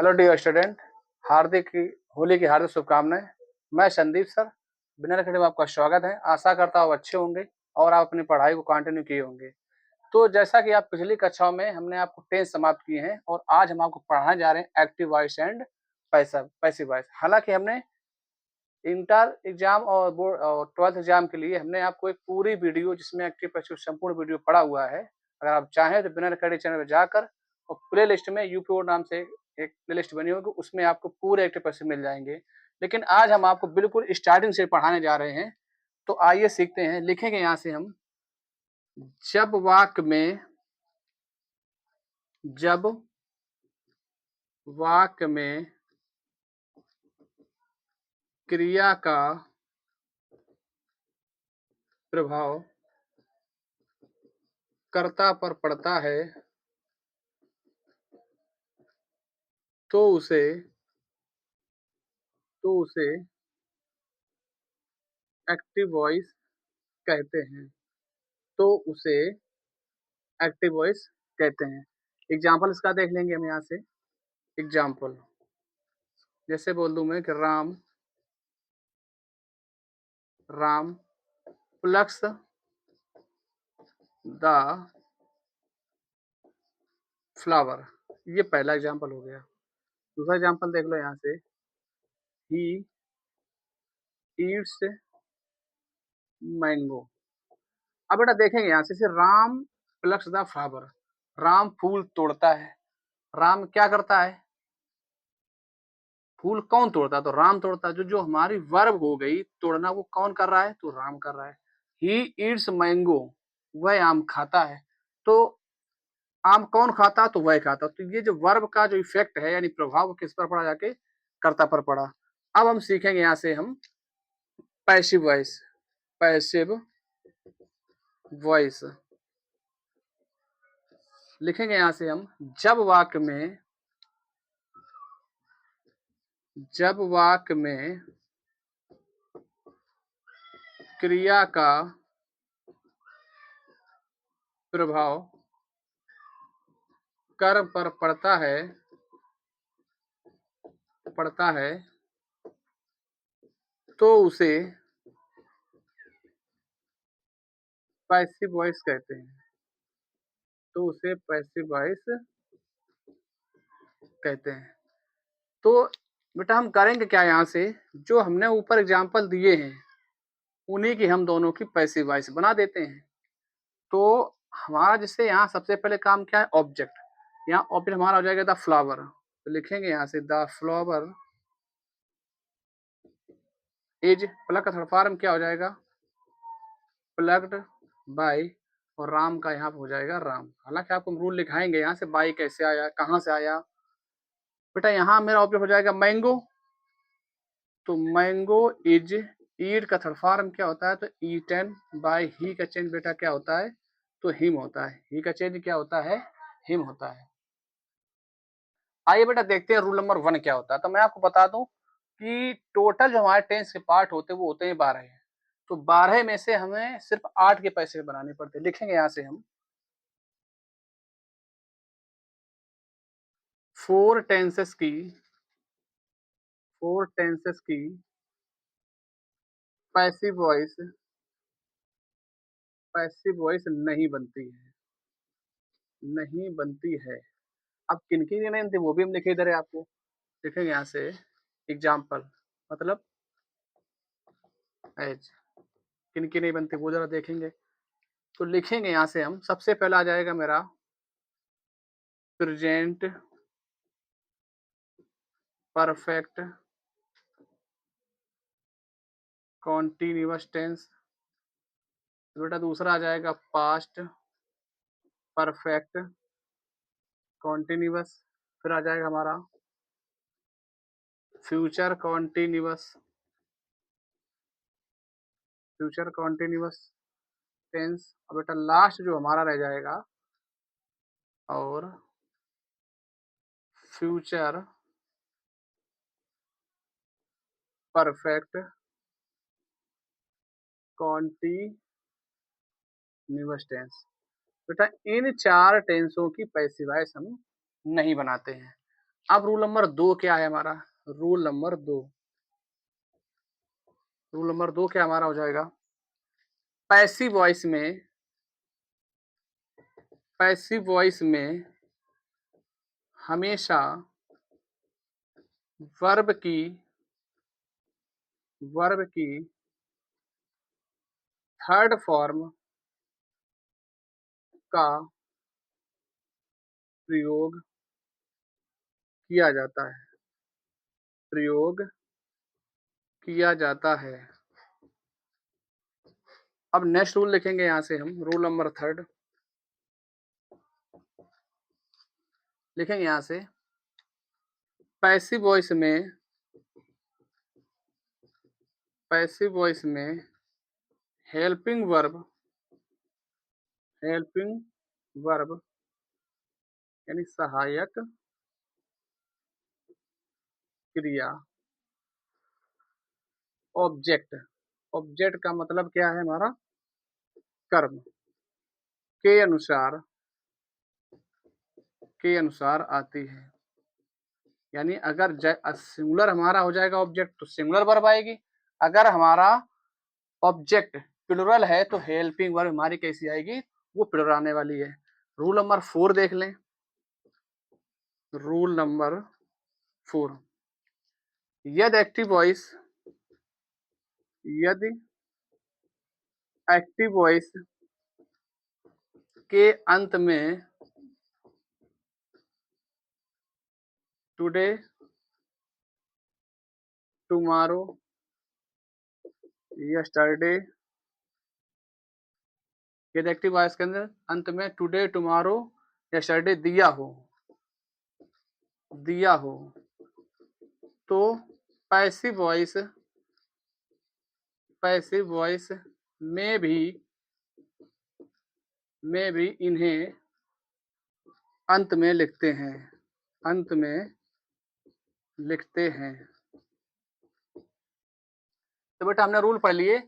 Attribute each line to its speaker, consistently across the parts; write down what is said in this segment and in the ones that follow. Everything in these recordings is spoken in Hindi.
Speaker 1: हेलो डियर स्टूडेंट, हार्दिक होली की हार्दिक शुभकामनाएं। मैं संदीप सर बिना अकेडमी में आपका स्वागत है। आशा करता हूँ अच्छे होंगे और आप अपनी पढ़ाई को कंटिन्यू किए होंगे। तो जैसा कि आप पिछली कक्षाओं में हमने आपको टेंस समाप्त किए हैं और आज हम आपको पढ़ाने जा रहे हैं active voice and passive voice. हालांकि हमने इंटर एग्जाम और बोर्ड और 12th एग्जाम के लिए हमने आपको एक पूरी वीडियो जिसमें एक्टिव पैसिव संपूर्ण वीडियो पड़ा हुआ है। अगर आप चाहें तो बिना अकेडमी चैनल पर जाकर और प्ले लिस्ट में यूपी नाम से एक प्ले लिस्ट बनी होगी, उसमें आपको पूरे एक्टिव पैसिव मिल जाएंगे। लेकिन आज हम आपको बिल्कुल स्टार्टिंग से पढ़ाने जा रहे हैं। तो आइए सीखते हैं। लिखेंगे यहाँ से हम जब वाक्य में क्रिया का प्रभाव कर्ता पर पड़ता है तो उसे एक्टिव वॉइस कहते हैं। तो उसे एक्टिव वॉइस कहते हैं। एग्जाम्पल इसका देख लेंगे हम यहाँ से। एग्जाम्पल जैसे बोल दूं मैं कि राम प्लक्स द फ्लावर, ये पहला एग्जाम्पल हो गया। दूसरा एग्जाम्पल देख लो यहाँ से, ही ईट्स मैंगो। अब बेटा देखेंगे यहाँ से Ram plucks the flower, Ram फूल तोड़ता है। राम क्या करता है? फूल कौन तोड़ता है? तो राम तोड़ता है। जो हमारी वर्ब हो गई तोड़ना, वो कौन कर रहा है? तो राम कर रहा है। ही ईट्स मैंगो, वह आम खाता है। तो आम कौन खाता? तो वह खाता। तो ये जो वर्ब का जो इफेक्ट है यानी प्रभाव किस पर पड़ा? जाके कर्ता पर पड़ा। अब हम सीखेंगे यहाँ से हम पैसिव वॉइस लिखेंगे यहाँ से हम जब वाक्य में क्रिया का प्रभाव कर्म पर पड़ता है तो उसे पैसिव वॉइस कहते हैं। तो बेटा हम करेंगे क्या? यहाँ से जो हमने ऊपर एग्जाम्पल दिए हैं उन्हीं की हम दोनों की पैसिव वॉइस बना देते हैं। तो हमारा जिससे यहाँ सबसे पहले काम क्या है? ऑब्जेक्ट। यहाँ ऑब्जेक्ट हमारा हो जाएगा द फ्लावर। तो लिखेंगे यहाँ से द फ्लावर इज, प्लग का थर्ड फॉर्म क्या हो जाएगा? प्लग्ड बाय, और राम का यहाँ पे हो जाएगा राम। हालांकि आपको रूल लिखाएंगे यहाँ से बाई कैसे आया, कहाँ से आया। बेटा यहाँ मेरा ऑब्जेक्ट हो जाएगा मैंगो। तो मैंगो इज, ईट का थर्ड फॉर्म क्या होता है? तो ईटन बाय। ही का चेंज बेटा क्या होता है? तो हिम होता है। ही का चेंज क्या होता है? हिम होता है। आइए बेटा देखते हैं रूल नंबर 1 क्या होता है। तो मैं आपको बता दूं कि टोटल जो हमारे टेंस के पार्ट होते हैं वो होते हैं 12। तो 12 में से हमें सिर्फ 8 के पैसे बनाने पड़ते हैं। लिखेंगे यहाँ से हम 4 टेंसेस की पैसिव वॉइस नहीं बनती है। अब किन की नहीं बनती वो भी हम लिखे इधर है आपको। लिखेंगे यहाँ से एग्जाम्पल, मतलब एज, किन की नहीं बनती वो जरा देखेंगे। तो लिखेंगे यहाँ से हम, सबसे पहला आ जाएगा मेरा प्रेजेंट परफेक्ट कॉन्टिन्यूअस टेंस। बेटा दूसरा आ जाएगा पास्ट परफेक्ट कॉन्टिन्यूअस। फिर आ जाएगा हमारा फ्यूचर कॉन्टिन्यूअस टेंस। और बेटा लास्ट जो हमारा रह जाएगा और फ्यूचर परफेक्ट कॉन्टिन्यूअस टेंस। बेटा इन 4 टेंसों की पैसिव वॉइस हम नहीं बनाते हैं। अब रूल नंबर 2 क्या है हमारा? रूल नंबर 2 रूल नंबर 2 क्या हमारा हो जाएगा? पैसिव वॉइस में हमेशा वर्ब की वर्ब की थर्ड फॉर्म का प्रयोग किया जाता है प्रयोग किया जाता है। अब नेक्स्ट रूल लिखेंगे यहाँ से हम, रूल नंबर 3 लिखेंगे यहाँ से। पैसिव वॉइस में पैसिव वॉइस में हेल्पिंग वर्ब यानी सहायक क्रिया ऑब्जेक्ट ऑब्जेक्ट का मतलब क्या है हमारा? कर्म के अनुसार आती है। यानी अगर सिंगुलर हमारा हो जाएगा ऑब्जेक्ट तो सिंगुलर वर्ब आएगी। अगर हमारा ऑब्जेक्ट प्लुरल है तो हेल्पिंग वर्ब हमारी कैसी आएगी? वो प्लुरल आने वाली है। रूल नंबर 4 देख लें। रूल नंबर 4, यदि एक्टिव वॉइस के अंत में टुडे, टुमारो, यस्टरडे, यदि एक्टिव वॉइस के अंदर अंत में टुडे, टुमारो, यस्टरडे दिया हो तो पैसिव वॉइस में भी इन्हें अंत में लिखते हैं। तो बेटा हमने रूल पढ़ लिए।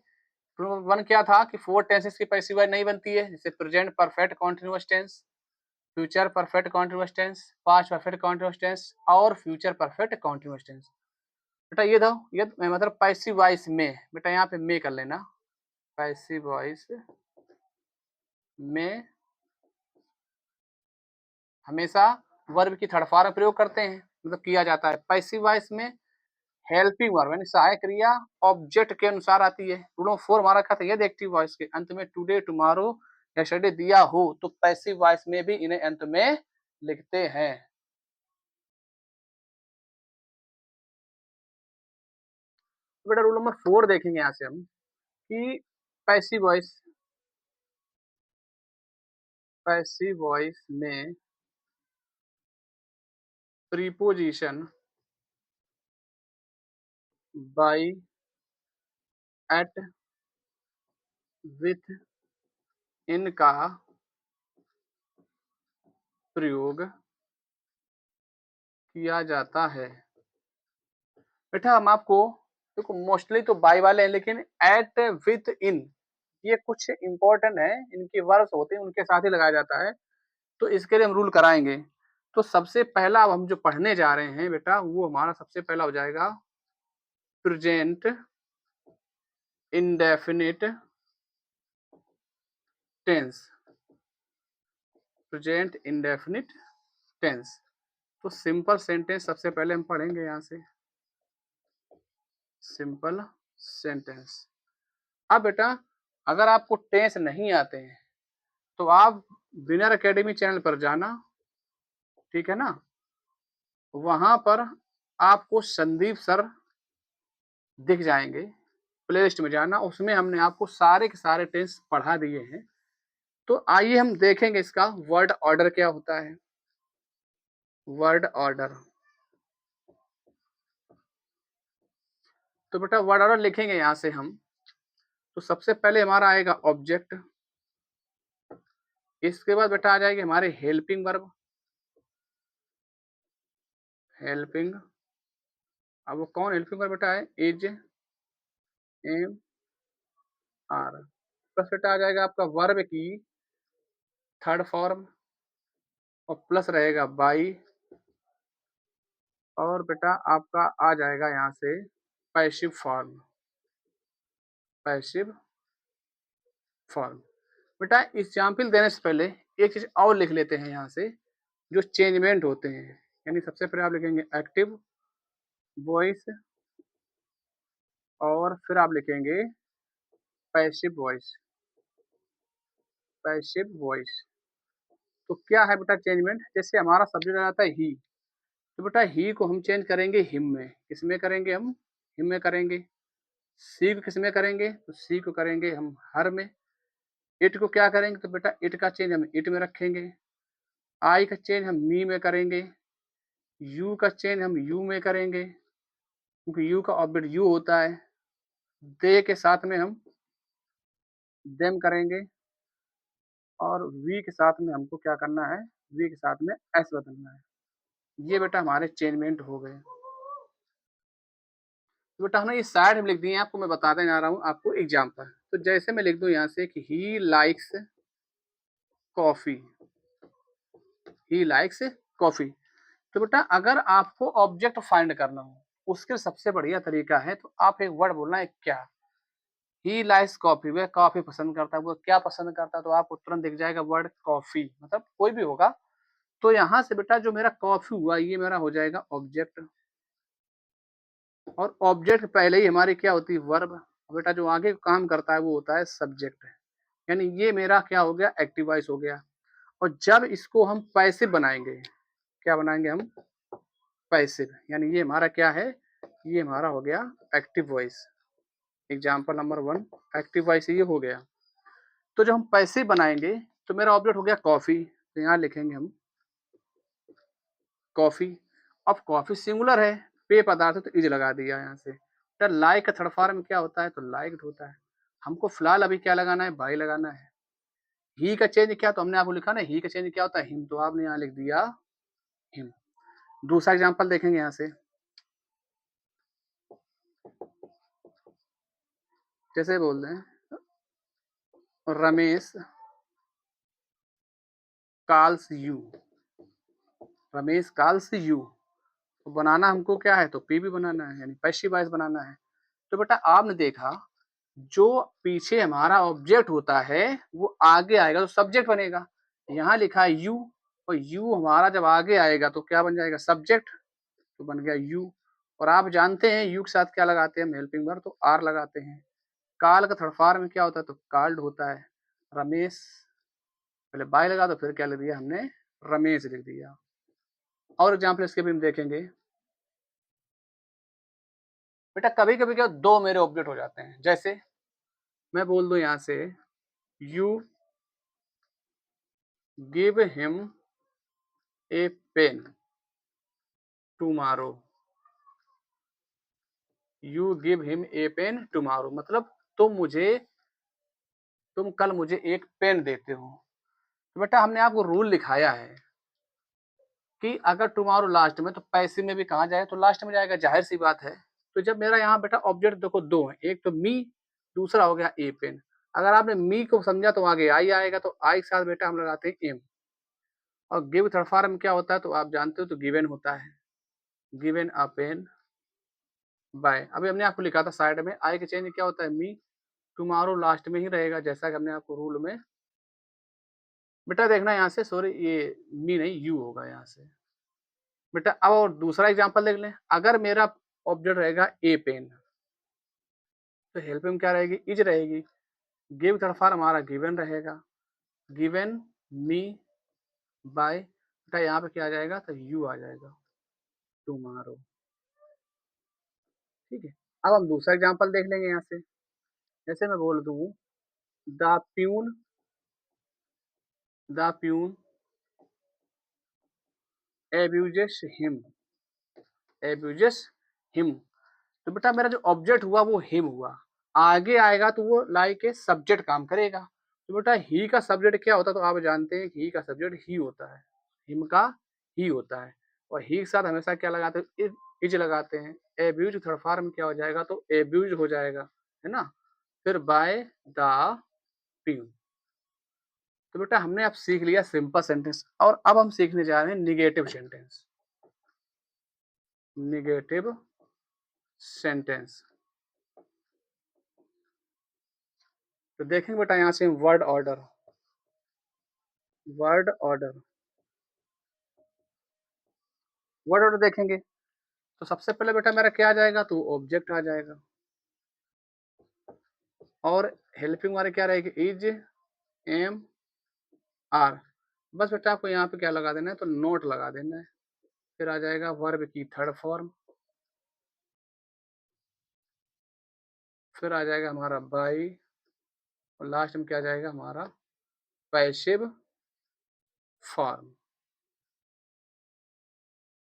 Speaker 1: रूल 1 क्या था कि 4 टेंसेस की पैसिव वॉइस नहीं बनती है, जैसे present perfect continuous tense, future perfect continuous tense, past perfect continuous tense और फ्यूचर परफेक्ट कॉन्टिन्यूअस टेंस। बेटा ये मतलब पैसिव वॉइस में, बेटा यहाँ पे में कर लेना। पैसिव वॉइस में हमेशा वर्ब की थर्ड फॉर्म प्रयोग करते हैं, मतलब किया जाता है। पैसिव वॉइस में हेल्पिंग वर्ब यानी सहायक क्रिया ऑब्जेक्ट के अनुसार आती है। रूल 4 हमारा क्या था? यदि एक्टिव वॉइस के अंत में टुडे, टुमारो, यस्टरडे दिया हो तो पैसिव वॉइस में भी इन्हें अंत में लिखते हैं। तो बेटा रूल नंबर 4 देखेंगे यहाँ से हम कि पैसिव वॉइस में प्रीपोजिशन बाई, एट, विथ, इन का प्रयोग किया जाता है। बेटा हम आपको देखो मोस्टली तो बाई वाले हैं, लेकिन एट, विथ, इन ये कुछ इंपॉर्टेंट है, इनके वर्ब्स होते हैं उनके साथ ही लगाया जाता है, तो इसके लिए हम रूल कराएंगे। तो सबसे पहला अब हम जो पढ़ने जा रहे हैं बेटा वो हमारा सबसे पहला हो जाएगा present indefinite tense. Present indefinite tense तो सिंपल सेंटेंस सबसे पहले हम पढ़ेंगे यहाँ से। Simple sentence. अब बेटा अगर आपको टेंस नहीं आते हैं तो आप विनर एकेडमी चैनल पर जाना, ठीक है ना? वहां पर आपको संदीप सर दिख जाएंगे, प्ले लिस्ट में जाना, उसमें हमने आपको सारे के सारे टेंस पढ़ा दिए हैं। तो आइए हम देखेंगे इसका वर्ड ऑर्डर क्या होता है। वर्ड ऑर्डर, तो बेटा वर्ड ऑर्डर लिखेंगे यहां से हम। तो सबसे पहले हमारा आएगा ऑब्जेक्ट, इसके बाद बेटा आ जाएगी हमारे हेल्पिंग वर्ब, हेल्पिंग। अब वो कौन हेल्पिंग वर्ब बेटा है? Is, M, are. प्लस बेटा आ जाएगा आपका वर्ब की थर्ड फॉर्म और प्लस रहेगा बाई, और बेटा आपका आ जाएगा यहाँ से पैसिव फॉर्म, पैसिव फॉर्म। बेटा एग्जाम्पल देने से पहले एक चीज और लिख लेते हैं यहाँ से, जो चेंजमेंट होते हैं। यानी सबसे पहले आप लिखेंगे एक्टिव वॉइस और फिर आप लिखेंगे पैसिव वॉइस, पैसिव वॉइस। तो क्या है बेटा चेंजमेंट? जैसे हमारा सब्जेक्ट आ जाता है ही, तो बेटा ही को हम चेंज करेंगे हिम में। किसमें करेंगे हम? हिम में करेंगे। सी को किसमें करेंगे? तो सी को करेंगे हम हर में। इट को क्या करेंगे? तो बेटा इट का चेंज हम इट में रखेंगे। आई का चेंज हम मी में करेंगे। यू का चेंज हम यू में करेंगे, क्योंकि यू का ऑब्जेक्ट यू होता है। दे के साथ में हम देम करेंगे, और वी के साथ में हमको क्या करना है? वी के साथ में एस बदलना है। ये बेटा हमारे चेंजमेंट हो गए। तो बेटा हमने ये साइड में लिख दिए हैं, आपको मैं बताने जा रहा हूँ आपको एग्जाम्पल। तो जैसे मैं लिख दूं यहाँ से कि he likes coffee, he likes coffee. तो बेटा अगर आपको ऑब्जेक्ट फाइंड करना हो, उसके सबसे बढ़िया तरीका है तो आप एक वर्ड बोलना है क्या। ही लाइक्स कॉफी, वह कॉफी पसंद करता है। वो क्या पसंद करता है? तो आपको तुरंत दिख जाएगा वर्ड कॉफी, मतलब कोई भी होगा। तो यहाँ से बेटा जो मेरा कॉफी हुआ, ये मेरा हो जाएगा ऑब्जेक्ट, और ऑब्जेक्ट पहले ही हमारी क्या होती है? वर्ब। बेटा जो आगे काम करता है वो होता है सब्जेक्ट। यानी ये मेरा क्या हो गया? एक्टिव वॉइस हो गया। और जब इसको हम पैसिव बनाएंगे, क्या बनाएंगे हम? पैसिव। यानी ये हमारा क्या है? ये हमारा हो गया active voice. Example number 1 active voice ये हो गया। तो जब हम पैसिव बनाएंगे तो मेरा ऑब्जेक्ट हो गया कॉफी, तो यहाँ लिखेंगे हम कॉफी। अब कॉफी सिंगुलर है, पेय पदार्थ है, तो इज लगा दिया यहाँ से। तो लाइक का थर्ड फॉर्म क्या होता है? तो लाइक्ड होता है। हमको फिलहाल अभी क्या लगाना है? बाई लगाना है। ही का चेंज क्या? तो हमने आपको लिखा ना, ही का चेंज क्या होता है? हिम। तो आपने यहाँ लिख दिया हिम। दूसरा एग्जांपल देखेंगे यहाँ से, जैसे बोल रहे हैं Ramesh calls you, Ramesh calls you. तो बनाना हमको क्या है? तो पी भी बनाना है, यानी पैसिव वॉइस बनाना है। तो बेटा आपने देखा, जो पीछे हमारा ऑब्जेक्ट होता है वो आगे आएगा तो सब्जेक्ट बनेगा। यहाँ लिखा है यू, और यू हमारा जब आगे आएगा तो क्या बन जाएगा? सब्जेक्ट। तो बन गया यू। और आप जानते हैं यू के साथ क्या लगाते हैं? हेल्पिंग वर्ब, तो आर लगाते हैं। काल का थर्ड फॉर्म में क्या होता है? तो काल्ड होता है। रमेश, पहले बाय लगा तो फिर क्या लिख दिया हमने? रमेश लिख दिया। और एग्जाम्पल इसके भी हम देखेंगे। बेटा कभी कभी क्या, दो मेरे ऑब्जेक्ट हो जाते हैं। जैसे मैं बोल दूं यहाँ से you give him a pen tomorrow, you give him a pen tomorrow, मतलब तुम कल मुझे एक पेन देते हो। तो बेटा हमने आपको रूल लिखाया है कि अगर टुमारो लास्ट में, तो पैसे में भी कहा जाए तो लास्ट में जाएगा, जाहिर सी बात है। तो जब मेरा यहाँ बेटा ऑब्जेक्ट देखो दो है, एक तो मी, दूसरा हो गया ए पेन। अगर आपने मी को समझा तो आगे आई आएगा, तो आई के साथ बेटा हम लगाते हैं एम। और गिव थर्ड फॉर्म क्या होता है? तो आप जानते हो, तो गिवन होता है। गिवन अ पेन बाय, अभी हमने आपको लिखा था साइड में, आई के चेंज क्या होता है? मी। टुमारो लास्ट में ही रहेगा, जैसा कि हमने आपको रूल में। बेटा देखना यहाँ से, सॉरी ये मी नहीं यू होगा यहाँ से। बेटा अब और दूसरा एग्जांपल देख लें। अगर मेरा ऑब्जेक्ट रहेगा ए पेन, तो हेल्प में क्या रहेगी? इज रहेगी। गिव थर्ड फॉर्म हमारा गिवन रहेगा। गिवन मी बाय, बेटा यहाँ पे क्या आ जाएगा? तो यू आ जाएगा, टुमारो। ठीक है। अब हम दूसरा एग्जांपल देख लेंगे यहाँ से। जैसे मैं बोल दूँ the peon, the peon abuses him, abuses him. तो बेटा मेरा जो ऑब्जेक्ट हुआ वो हिम हुआ। आगे आएगा तो वो लाइक ए सब्जेक्ट काम करेगा। तो बेटा ही का सब्जेक्ट क्या होता है? तो आप जानते हैं कि ही का सब्जेक्ट ही होता है, हिम का ही होता है। और ही के साथ हमेशा क्या लगाते हैं? इज लगाते हैं। एब्यूज थर्ड फॉर्म क्या हो जाएगा? तो एब्यूज हो जाएगा, है ना। फिर बाय द प्यून। तो बेटा हमने अब सीख लिया सिंपल सेंटेंस, और अब हम सीखने जा रहे हैं निगेटिव सेंटेंस। Negative sentence. तो देखेंगे बेटा यहाँ से word order, word order, word order देखेंगे तो सबसे पहले बेटा मेरा क्या आ जाएगा, तो ऑब्जेक्ट आ जाएगा, और हेल्पिंग वाले क्या रहेगी, इज, एम, आर। बस बेटा आपको यहाँ पे क्या लगा देना है, तो नोट लगा देना है। फिर आ जाएगा वर्ब की थर्ड फॉर्म, फिर आ जाएगा हमारा बाई, और लास्ट में क्या आ जाएगा हमारा पैसिव फॉर्म,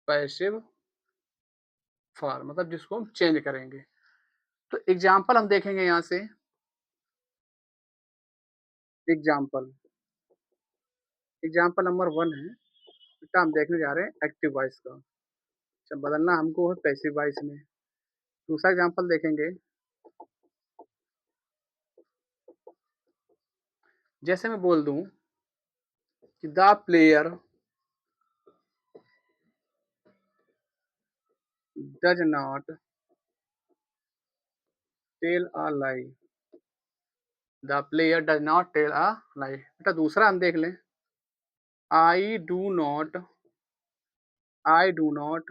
Speaker 1: पैसिव फॉर्म मतलब जिसको हम चेंज करेंगे। तो एग्जाम्पल हम देखेंगे यहाँ से, एग्जाम्पल, एग्जाम्पल नंबर 1 है बेटा, हम देखने जा रहे हैं एक्टिव वॉइस का। अच्छा, बदलना हमको है पैसिव वॉइस में। दूसरा एग्जाम्पल देखेंगे, जैसे मैं बोल दूं कि the player does not tell a lie, the player does not tell a lie. बेटा दूसरा हम देख लें, I do not, I do not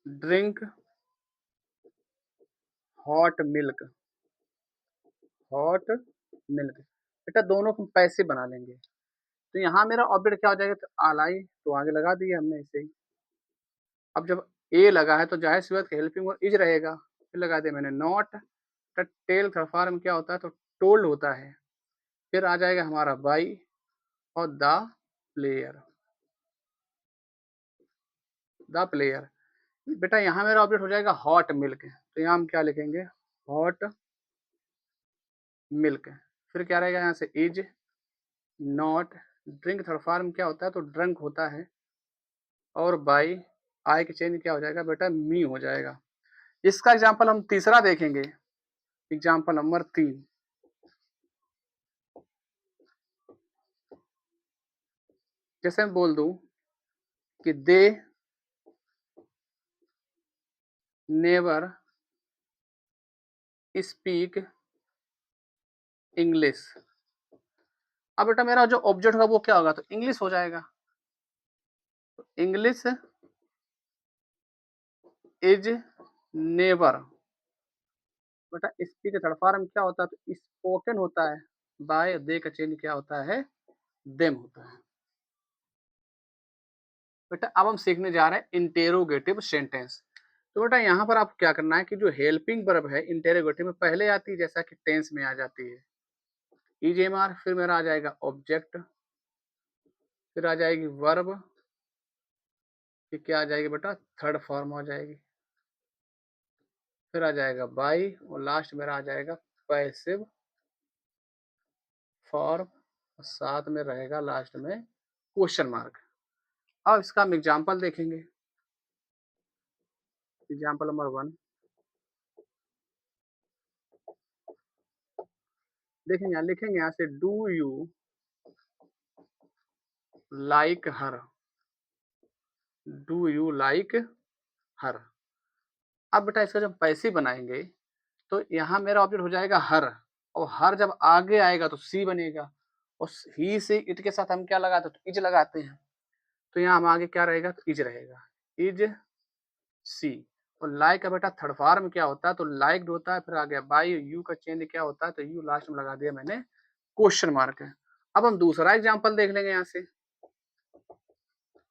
Speaker 1: drink hot milk, hot milk. बेटा दोनों को हम पैसिव बना लेंगे, तो यहाँ मेरा ऑब्जेक्ट क्या हो जाएगा, तो आलाई, तो आगे लगा दिया हमने इसे ही। अब जब ए लगा है तो जाहिर सी बात हेल्पिंग वर्ब इज रहेगा, फिर लगा दिया मैंने नॉट, टेल का फॉर्म क्या होता है, तो टोल्ड होता है। फिर आ जाएगा हमारा बाई और द प्लेयर, द प्लेयर। बेटा यहाँ मेरा ऑब्जेक्ट हो जाएगा हॉट मिल्क, तो यहाँ हम क्या लिखेंगे, हॉट मिल्क। फिर क्या रहेगा यहाँ से is not, drink third form क्या होता है, तो ड्रंक होता है, और बाई, आई के चेंज क्या हो जाएगा बेटा, मी हो जाएगा। इसका एग्जाम्पल हम तीसरा देखेंगे, एग्जाम्पल नंबर 3। जैसे मैं बोल दूं कि दे नेवर स्पीक इंग्लिश। अब बेटा मेरा जो ऑब्जेक्ट होगा वो क्या होगा, तो इंग्लिश हो जाएगा। इंग्लिश इज नेवर, बेटा स्पीक थर्ड फॉर्म क्या होता है, तो स्पोकन होता है, बाय दे का चेंज क्या होता है, देम होता है। बेटा अब हम सीखने जा रहे हैं इंटेरोगेटिव सेंटेंस। तो बेटा यहाँ पर आपको क्या करना है कि जो हेल्पिंग वर्ब है इंटेरोगेटिव में पहले आती है, जैसा कि टेंस में आ जाती है ईजेएमआर, फिर मेरा आ जाएगा ऑब्जेक्ट, फिर आ जाएगी वर्ब, फिर क्या आ जाएगी बेटा, थर्ड फॉर्म आ जाएगी, फिर आ जाएगा बाई, और लास्ट मेरा आ जाएगा पैसिव फॉर्म, और साथ में रहेगा लास्ट में क्वेश्चन मार्क। अब इसका हम एग्जाम्पल देखेंगे, एग्जाम्पल नंबर 1 देखेंगे, यहाँ लिखेंगे, यहाँ से do you like her, do you like her. अब बेटा इसका जब पैसिव बनाएंगे तो यहाँ मेरा ऑब्जेक्ट हो जाएगा हर, और हर जब आगे आएगा तो सी बनेगा, और ही से इट के साथ हम क्या लगाते हैं, तो इज लगाते हैं, तो यहाँ हम आगे क्या रहेगा, तो इज रहेगा, इज सी। और लाइक का बेटा थर्ड फॉर्म क्या होता है, तो लाइक्ड होता है, फिर आ गया बाई, यू का चेंज क्या होता है, तो यू लास्ट में लगा दिया मैंने क्वेश्चन मार्क है। अब हम दूसरा एग्जाम्पल देख लेंगे यहाँ से,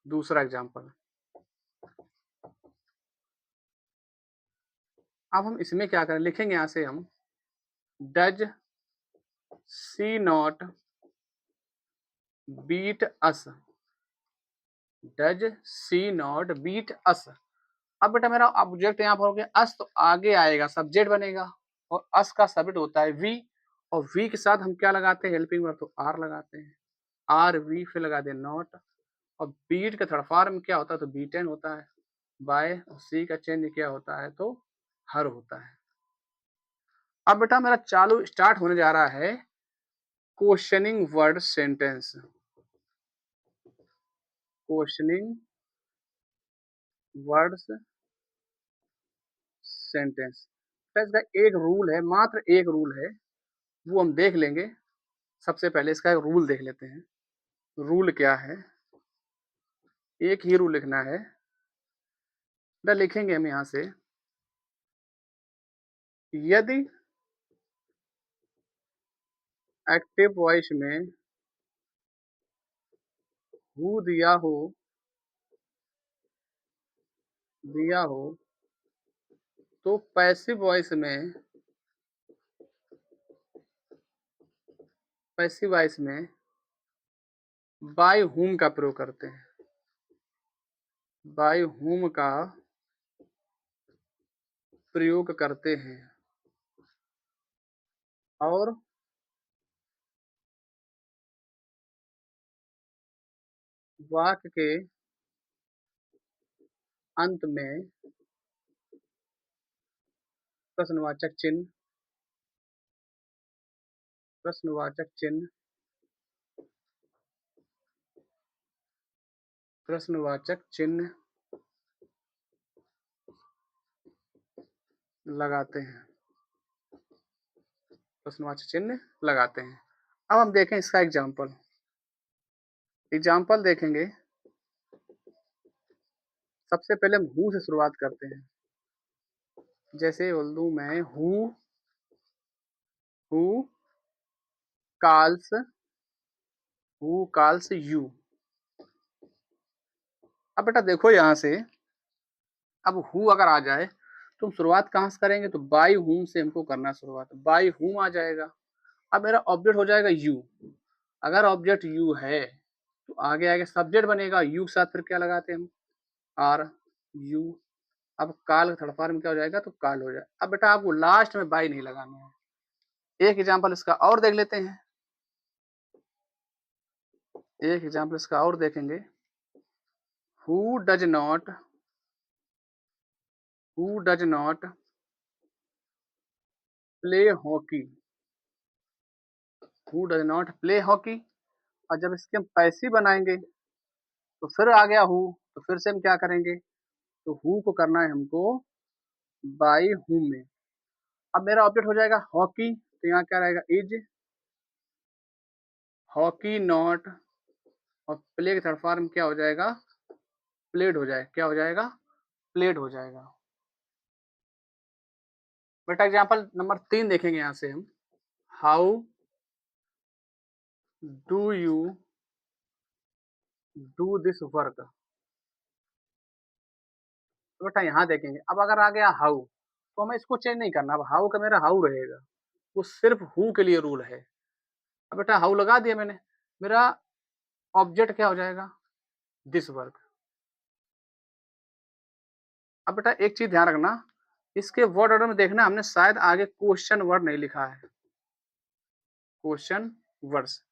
Speaker 1: दूसरा एग्जाम्पल। अब हम इसमें क्या करें, लिखेंगे यहाँ से हम does she not beat us, does she not beat us. अब बेटा मेरा ऑब्जेक्ट यहाँ पर हो गया अस, तो आगे आएगा सब्जेक्ट बनेगा, और अस का सब्जेक्ट होता है वी, और वी के साथ हम क्या लगाते हैं, हेल्पिंग वर्ब, तो आर लगाते हैं, आर वी, फिर लगा दे नॉट, और बीट का थर्ड फॉर्म क्या होता है, तो बीटेन होता है, बाय, सी का चेंज क्या होता है, तो हर होता है। अब बेटा मेरा चालू स्टार्ट होने जा रहा है questioning word sentence, questioning words sentence. इसका एक रूल है, मात्र एक रूल है, वो हम देख लेंगे। सबसे पहले इसका एक रूल देख लेते हैं। रूल क्या है? एक ही रूल लिखना है। लिखेंगे हम यहाँ से, यदि एक्टिव वॉइस में हु दिया हो तो पैसिव वॉइस में बाय हुम का प्रयोग करते हैं। बाय हुम का प्रयोग करते हैं और वाक्य के अंत में प्रश्नवाचक चिन्ह प्रश्नवाचक चिन्ह प्रश्नवाचक चिन्ह लगाते हैं। प्रश्नवाचक चिन्ह लगाते हैं। अब हम देखें इसका एग्जाम्पल देखेंगे। सबसे पहले हम हु से शुरुआत करते हैं। जैसे बोल दूं मैं, हु कॉल्स यू। अब बेटा देखो यहाँ से, अब हु अगर आ जाए तो हम शुरुआत कहाँ से करेंगे? तो बाय हुम से हमको करना शुरुआत। बाय हुम आ जाएगा। अब मेरा ऑब्जेक्ट हो जाएगा यू। अगर ऑब्जेक्ट यू है तो आगे आगे सब्जेक्ट बनेगा, यू के साथ फिर क्या लगाते हैं हम? Are you. अब काल का थर्ड फॉर्म में क्या हो जाएगा? तो काल हो जाए। अब बेटा आपको लास्ट में बाय नहीं लगाना है। एक एग्जाम्पल इसका और देख लेते हैं। एक एग्जाम्पल इसका और देखेंगे। Who does not play hockey. Who does not play hockey. और जब इसके हम पैसिव बनाएंगे तो फिर आ गया हु, तो फिर से हम क्या करेंगे? तो हु को करना है हमको बाय हुम में। अब मेरा ऑब्जेक्ट हो जाएगा हॉकी, तो यहाँ क्या रहेगा? Is hockey not. और प्ले का थर्ड फॉर्म क्या हो जाएगा? प्लेड हो जाए। क्या हो जाएगा? प्लेड हो जाएगा। बेटा एग्जाम्पल नंबर 3 देखेंगे यहाँ से हम। How do you do this work. तो बेटा यहाँ देखेंगे, अब अगर आ गया हाउ तो हमें इसको चेंज नहीं करना। अब हाउ का मेरा हाउ रहेगा, वो सिर्फ हु के लिए रूल है। अब बेटा हाउ लगा दिया मैंने, मेरा ऑब्जेक्ट क्या हो जाएगा? This work. अब बेटा एक चीज ध्यान रखना, इसके वर्ड ऑर्डर में देखना, हमने शायद आगे क्वेश्चन वर्ड नहीं लिखा है। क्वेश्चन वर्ड्स,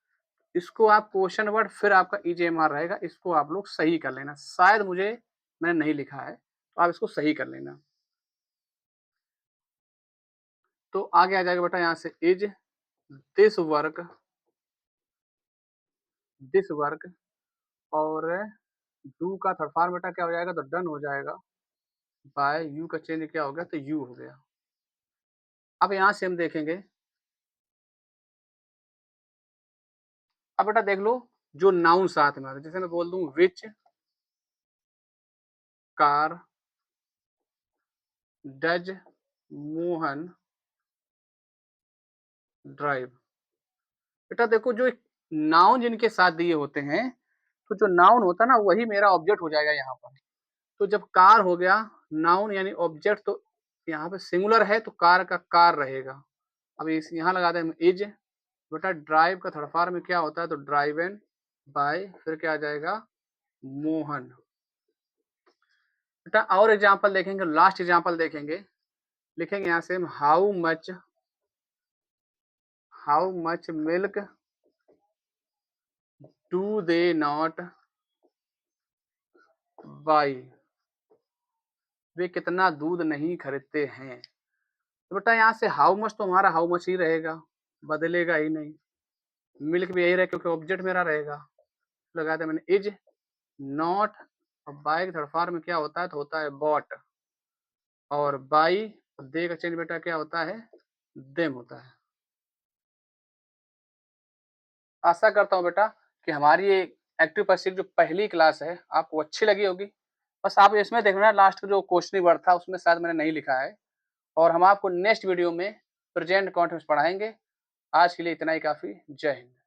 Speaker 1: इसको आप क्वेश्चन वर्ड फिर आपका ईजेएमआर रहेगा, इसको आप लोग सही कर लेना। शायद मैंने नहीं लिखा है, तो आप इसको सही कर लेना। तो आगे आ जाएगा बेटा यहाँ से, इज दिस वर्क और डू का थर्ड फॉर्म बेटा क्या हो जाएगा? तो डन हो जाएगा। बाय यू का चेंज क्या हो गया? तो यू हो गया। अब यहाँ से हम देखेंगे, अब बेटा देख लो जो नाउन साथ में आता है। जैसे मैं बोल दूं which car does Mohan drive. बेटा देखो जो नाउन जिनके साथ दिए होते हैं, तो जो नाउन होता है ना वही मेरा ऑब्जेक्ट हो जाएगा यहाँ पर। तो जब कार हो गया नाउन यानी ऑब्जेक्ट, तो यहाँ पे सिंगुलर है तो कार का कार रहेगा। अब इस यहाँ लगा दें इज। बेटा ड्राइव का थर्ड फॉर्म में क्या होता है? तो ड्राइवन बाय, फिर क्या आ जाएगा? मोहन। बेटा और एग्जांपल देखेंगे, लास्ट एग्जांपल देखेंगे। लिखेंगे यहाँ से हम how much milk do they not buy. वे कितना दूध नहीं खरीदते हैं। तो बेटा यहाँ से हाउ मच तो हमारा हाउ मच ही रहेगा, बदलेगा ही नहीं। मिल्क भी यही रहेगा क्योंकि ऑब्जेक्ट मेरा रहेगा। लगा दिया मैंने इज नॉट अब बाय के थर्ड फॉर्म में क्या होता है, तो होता है बॉट, और बाई दे का चेंज बेटा क्या होता है, देम होता है। आशा करता हूँ बेटा कि हमारी ये एक्टिव पैसिव जो पहली क्लास है आपको अच्छी लगी होगी। बस आप इसमें देखना लास्ट का जो क्वेश्चन वर्ड था उसमें शायद मैंने नहीं लिखा है, और हम आपको नेक्स्ट वीडियो में प्रेजेंट कॉन्टिन्यूअस पढ़ाएँगे। आज के लिए इतना ही काफ़ी। जय हिंद।